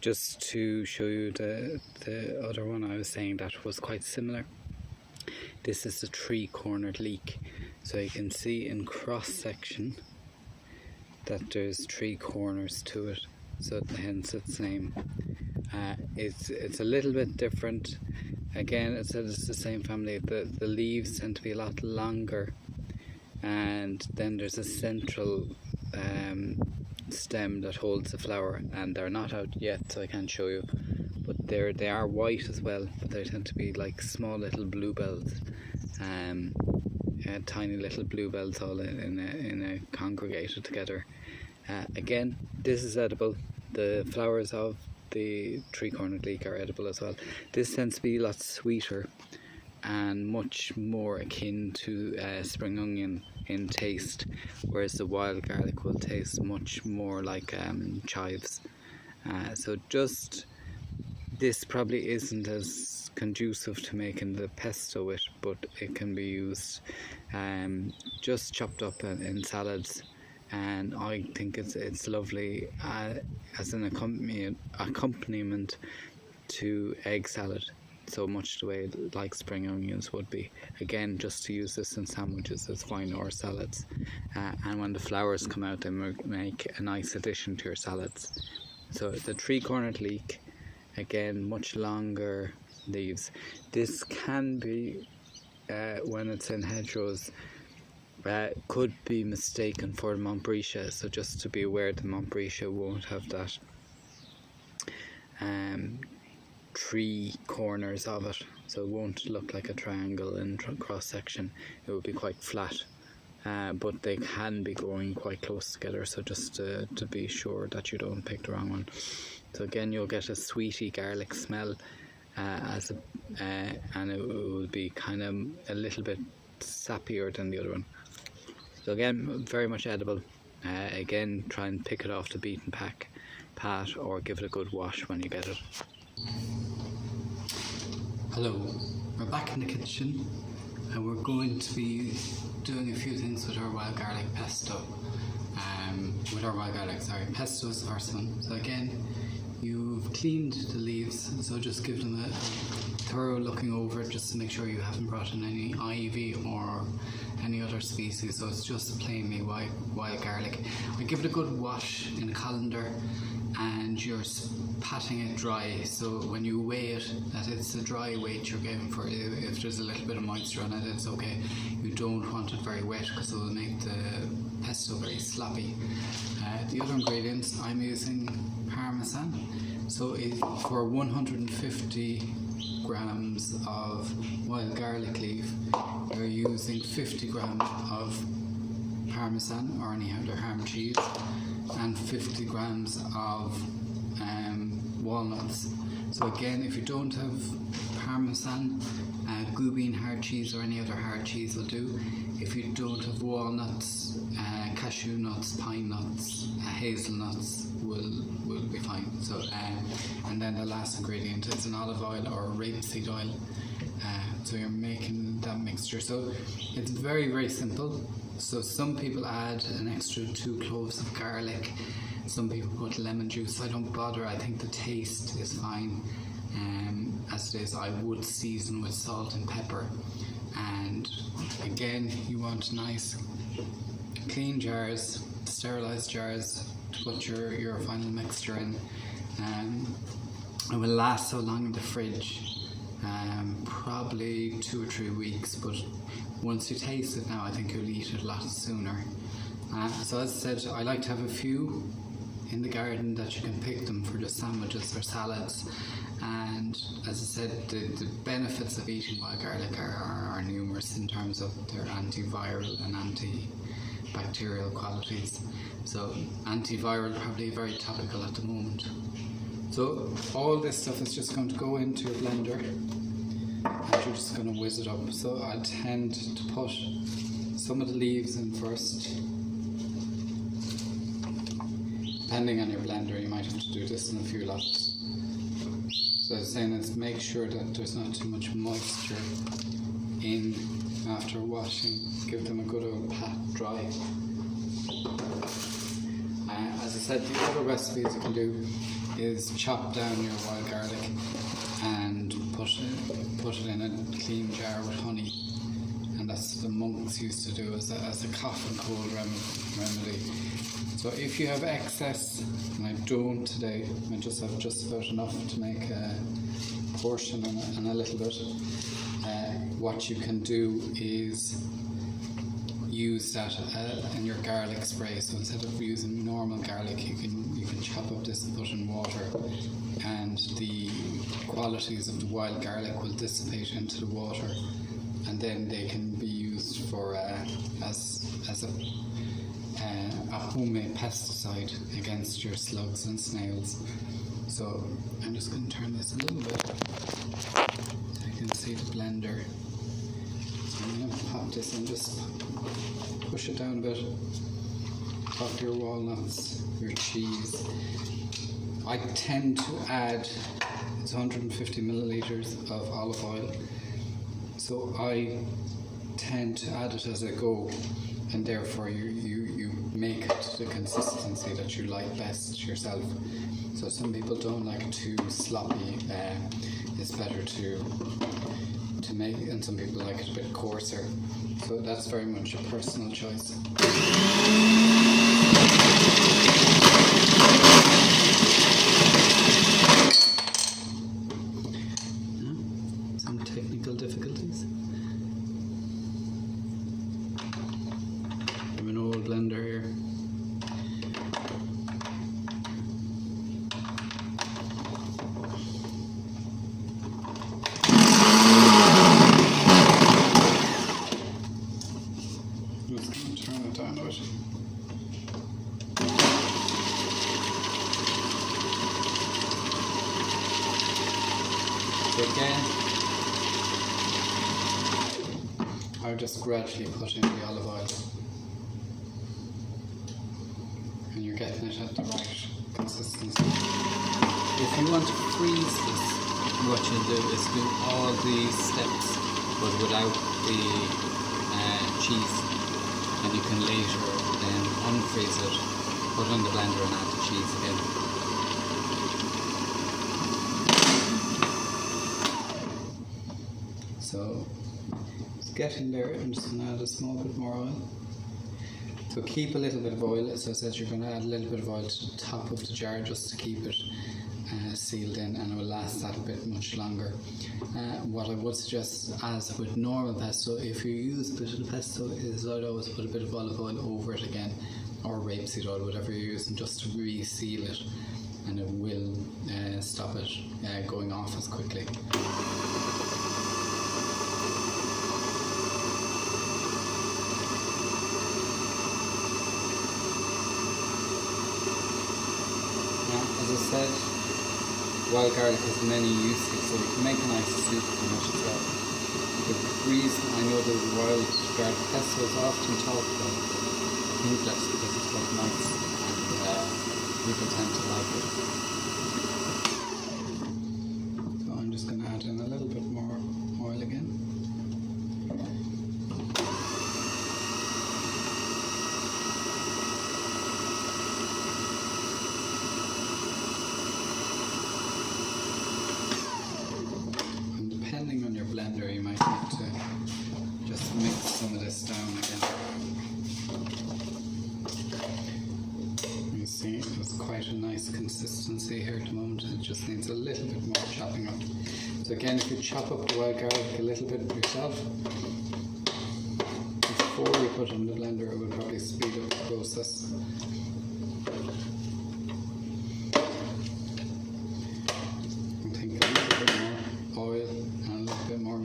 just to show you the other one I was saying that was quite similar. This is the 3-cornered leek. So you can see in cross section that there's 3 corners to it, so hence its name. It's a little bit different. Again, it's the same family. The leaves tend to be a lot longer, and then there's a central stem that holds the flower, and they're not out yet, so I can't show you, but they are white as well, but they tend to be like small little bluebells, tiny little bluebells all in a congregated together. Again, this is edible. The flowers of the 3-cornered leek are edible as well. This tends to be a lot sweeter and much more akin to spring onion in taste, whereas the wild garlic will taste much more like chives. So just this probably isn't as conducive to making the pesto with, but it can be used just chopped up in salads, and I think it's lovely as an accompaniment to egg salad, so much the way like spring onions would be. Again, just to use this in sandwiches is fine, or salads, and when the flowers come out they make a nice addition to your salads. So the 3-cornered leek, again, much longer leaves. This can be when it's in hedgerows, could be mistaken for the Montbretia, so just to be aware, the Montbretia won't have that 3 corners of it, so it won't look like a triangle in cross section. It will be quite flat, but they can be growing quite close together, so just to be sure that you don't pick the wrong one. So again, you'll get a sweety garlic smell, and it will be kind of a little bit sappier than the other one. So again, very much edible. Again, try and pick it off the beaten path, or give it a good wash when you get it. Hello, we're back in the kitchen, and we're going to be doing a few things with our wild garlic pesto. Pesto is the first one. So again, you've cleaned the leaves, so just give them a thorough looking over just to make sure you haven't brought in any ivy or any other species, so it's just plainly wild garlic. We give it a good wash in a colander, and you're patting it dry, so when you weigh it, that it's a dry weight you're going for. If there's a little bit of moisture on it, it's okay. You don't want it very wet, because it will make the pesto very sloppy. The other ingredients, I'm using Parmesan, so for 150 grams of wild garlic leaf, you're using 50 grams of Parmesan, or any other ham cheese, and 50 grams of walnuts. So again, if you don't have Parmesan, Goubein hard cheese or any other hard cheese will do. If you don't have walnuts, cashew nuts, pine nuts, hazelnuts will be fine. So and then the last ingredient is an olive oil or rapeseed oil. So you're making that mixture. So it's very, very simple. So some people add an extra 2 cloves of garlic. Some people put lemon juice. I don't bother. I think the taste is fine. As it is, I would season with salt and pepper. And again, you want nice clean jars, sterilized jars to put your final mixture in. It will last so long in the fridge, probably 2 or 3 weeks, but once you taste it now, I think you'll eat it a lot sooner. So as I said, I like to have a few in the garden that you can pick them for just sandwiches or salads. And as I said, the benefits of eating wild garlic are numerous in terms of their antiviral and antibacterial qualities. So antiviral, probably very topical at the moment. So all this stuff is just going to go into your blender, and you're just going to whiz it up. So I tend to put some of the leaves in first. Depending on your blender, you might have to do this in a few lots. So I was saying, is make sure that there's not too much moisture in after washing. Give them a good old pat dry. As I said, the other recipes you can do is chop down your wild garlic and put it in a clean jar with honey, and that's what the monks used to do as a cough and cold remedy. So if you have excess, and I don't today, I just have just about enough to make a portion and a little bit, what you can do is use that in your garlic spray. So instead of using normal garlic, you can chop up this and put in water, and the qualities of the wild garlic will dissipate into the water, and then they can be used for as a homemade pesticide against your slugs and snails. So I'm just going to turn this a little bit so you can see the blender. So I'm going to pop this and just push it down a bit. Pop your walnuts, your cheese. I tend to add, it's 150 milliliters of olive oil, so I tend to add it as I go, and therefore you make it the consistency that you like best yourself. So some people don't like too sloppy, it's better to make, and some people like it a bit coarser. So that's very much a personal choice. Some technical difficulties. I have an old blender here. I'm just going to turn it down a bit. So again, I'll just gradually put in the olive oil, and you're getting it at the right consistency. If you want to freeze this, what you'll do is do all these steps but without the cheese, and you can later then unfreeze it, put it in the blender and add the cheese again. So it's getting there. I'm just going to add a small bit more oil. So keep a little bit of oil. As I said, you're going to add a little bit of oil to the top of the jar just to keep it sealed in, and it will last that a bit much longer. What I would suggest, as with normal pesto, if you use a bit of the pesto, is I'd always put a bit of olive oil over it again, or rapeseed oil, whatever you're using, just to reseal it, and it will stop it going off as quickly. As I said, wild garlic has many uses, so you can make a nice soup from it as well. The reason I know the wild garlic pesto is often talked about, I think that's because it's quite nice and people tend to like it. So I'm just going to add in a little bit more oil again. Depending on your blender, you might need to just mix some of this down again. You see, it's quite a nice consistency here at the moment. It just needs a little bit more chopping up. So again, if you chop up the wild garlic a little bit yourself before you put it in the blender, it will probably speed up the process.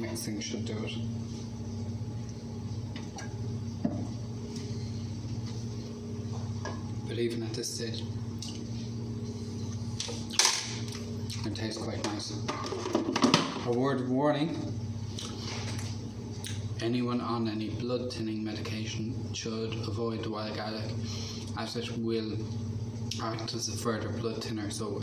Mixing should do it. But even at this stage, it tastes quite nice. A word of warning: anyone on any blood thinning medication should avoid wild garlic, as it will act as a further blood thinner. So